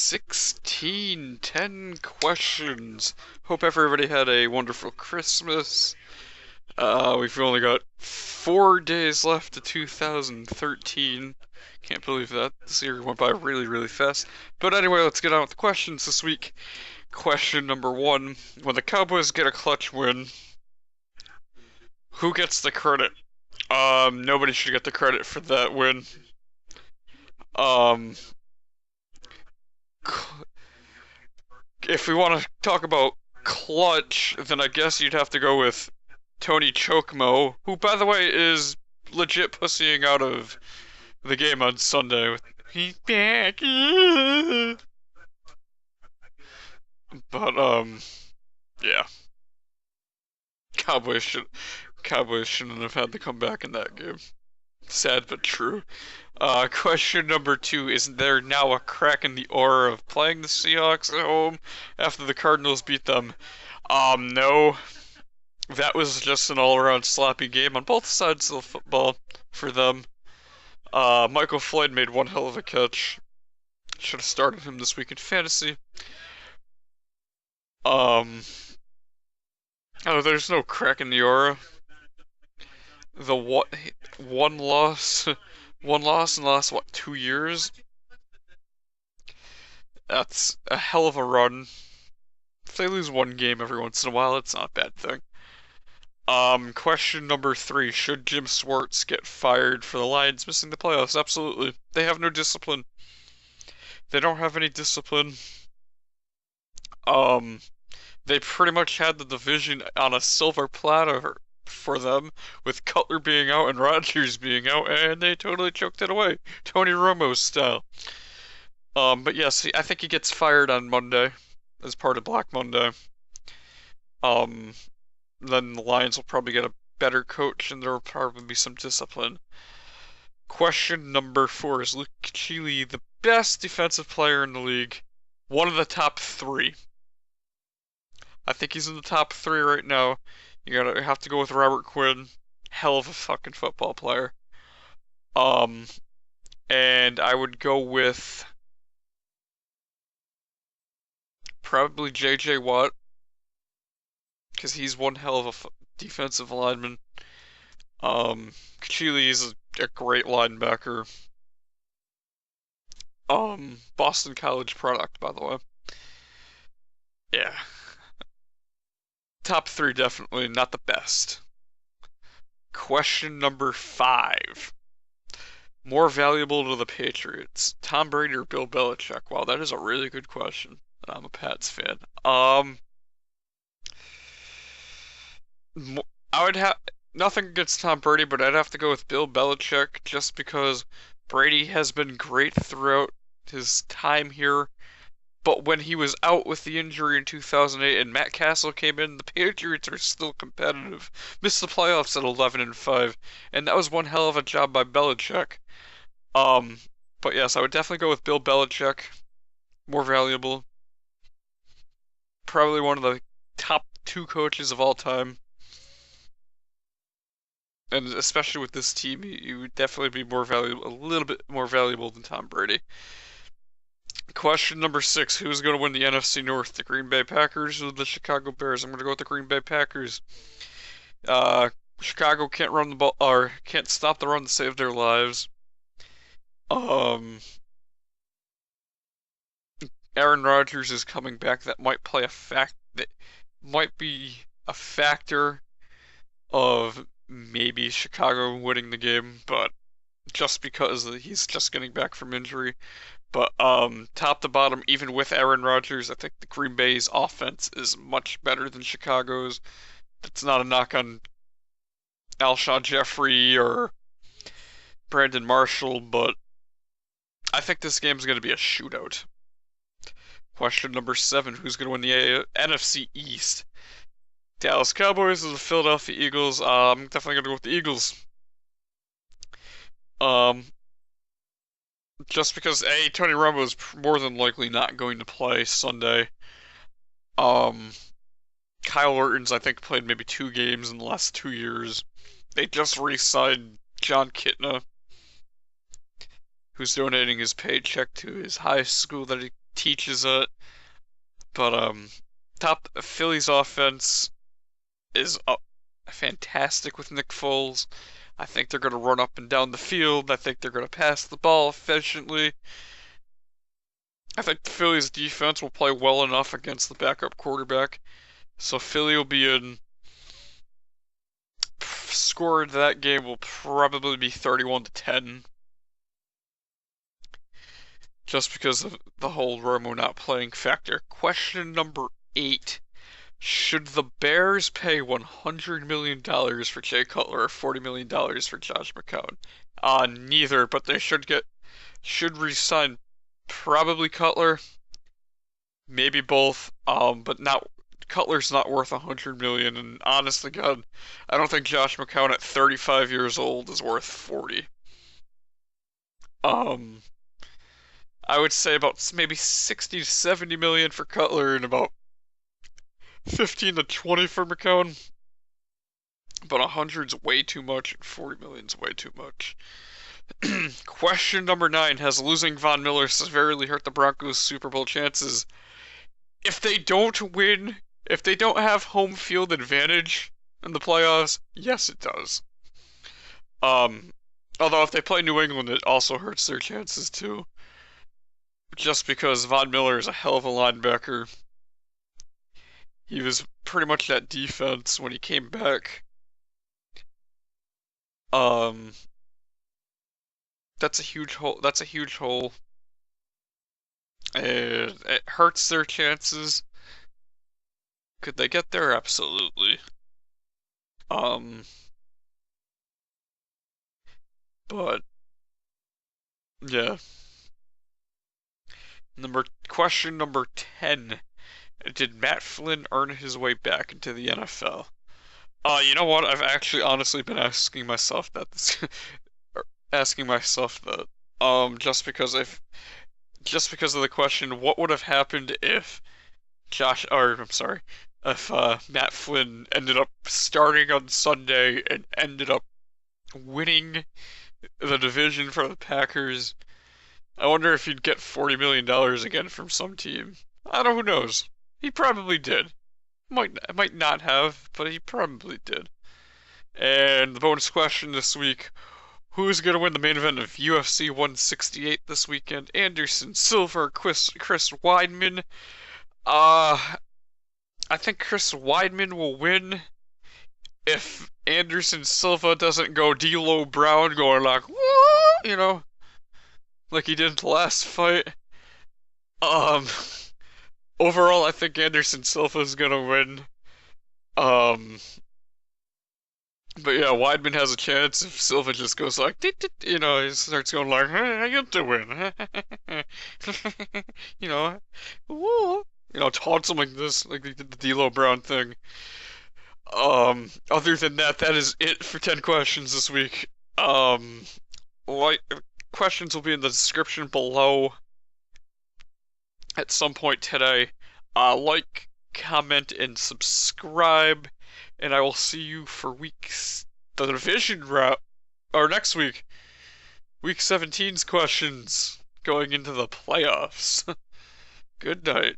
10 questions. Hope everybody had a wonderful Christmas. We've only got 4 days left to 2013. Can't believe that. This year went by really, really fast. But anyway, let's get on with the questions this week. Question number 1. When the Cowboys get a clutch win, who gets the credit? Nobody should get the credit for that win. If we want to talk about clutch, then I guess you'd have to go with Tony Chokmo, who, by the way, is legit pussying out of the game on Sunday. He's back. But, yeah. Cowboys shouldn't have had to come back in that game. Sad but true. Question number 2, is there now a crack in the aura of playing the Seahawks at home after the Cardinals beat them? No. That was just an all-around sloppy game on both sides of the football for them. Michael Floyd made one hell of a catch. Should have started him this week in fantasy. Oh, there's no crack in the aura. The one loss in the last, 2 years? That's a hell of a run. If they lose one game every once in a while, it's not a bad thing. Question number 3, should Jim Schwartz get fired for the Lions missing the playoffs? Absolutely. They have no discipline. They don't have any discipline. They pretty much had the division on a silver platter for them, with Cutler being out and Rodgers being out, and they totally choked it away, Tony Romo style. But yes, I think he gets fired on Monday as part of Black Monday. Then the Lions will probably get a better coach, and there will probably be some discipline. Question number 4, is Luke Keichly the best defensive player in the league? One of the top 3. I think he's in the top 3 right now. You have to go with Robert Quinn. Hell of a fucking football player. And I would go with probably J.J. Watt, because he's one hell of a defensive lineman. Keichly is a great linebacker. Boston College product, by the way. Yeah. Top 3, definitely, not the best. Question number 5. More valuable to the Patriots, Tom Brady or Bill Belichick? Wow, that is a really good question. I'm a Pats fan. I would have nothing against Tom Brady, but I'd have to go with Bill Belichick just because Brady has been great throughout his time here. But when he was out with the injury in 2008 and Matt Castle came in, the Patriots are still competitive. Missed the playoffs at 11-5, and that was one hell of a job by Belichick. But yes, I would definitely go with Bill Belichick. More valuable. Probably one of the top 2 coaches of all time. And especially with this team, he would definitely be more valuable, a little bit more valuable than Tom Brady. Question number 6, who's going to win the NFC North? The Green Bay Packers or the Chicago Bears? I'm going to go with the Green Bay Packers. Chicago can't run the ball, or can't stop the run to save their lives. Aaron Rodgers is coming back. That might be a factor of maybe Chicago winning the game, but just because he's just getting back from injury. But top to bottom, even with Aaron Rodgers, I think the Green Bay's offense is much better than Chicago's. That's not a knock on Alshon Jeffrey or Brandon Marshall, but I think this game's going to be a shootout. Question number 7, who's going to win the NFC East? Dallas Cowboys or the Philadelphia Eagles? I'm definitely going to go with the Eagles. Just because, Tony Romo is more than likely not going to play Sunday. Kyle Orton's, I think, played maybe 2 games in the last 2 years. They just re-signed John Kitna, who's donating his paycheck to his high school that he teaches it. But top Philly's offense is fantastic with Nick Foles. I think they're going to run up and down the field. I think they're going to pass the ball efficiently. I think Philly's defense will play well enough against the backup quarterback. So Philly will be in. Score to that game will probably be 31-10. Just because of the whole Romo not playing factor. Question number 8. Should the Bears pay $100 million for Jay Cutler or $40 million for Josh McCown? Neither, but they should re-sign probably Cutler, maybe both, but not Cutler's not worth $100 million, and honest to God, I don't think Josh McCown at 35 years old is worth 40. I would say about maybe 60 to 70 million for Cutler and about 15 to 20 for McCown. But 100's way too much and 40 million's way too much. Question number 9. Has losing Von Miller severely hurt the Broncos' Super Bowl chances? If they don't have home field advantage in the playoffs, yes it does. Although if they play New England, it also hurts their chances too. Just because Von Miller is a hell of a linebacker. He was pretty much that defense when he came back. That's a huge hole. It hurts their chances. Could they get there? Absolutely. But yeah. Question number 10. Did Matt Flynn earn his way back into the NFL? You know what? I've actually honestly been asking myself that. Just because of the question, what would have happened if Matt Flynn ended up starting on Sunday and ended up winning the division for the Packers? I wonder if he'd get $40 million again from some team. I don't know, who knows? He probably did. Might not have, but he probably did. And the bonus question this week, who's going to win the main event of UFC 168 this weekend? Anderson Silva or Chris Weidman? I think Chris Weidman will win if Anderson Silva doesn't go D'Lo Brown going like, whoa, like he did in the last fight. Overall, I think Anderson Silva's gonna win. But yeah, Weidman has a chance if Silva just goes like, he starts going like, hey, how you doing? Woo. Taunts him like this, like the D'Lo Brown thing. Other than that is it for 10 questions this week. Questions will be in the description below at some point today. Like, comment, and subscribe, and I will see you for the division route, or next week, week 17's questions going into the playoffs. Good night.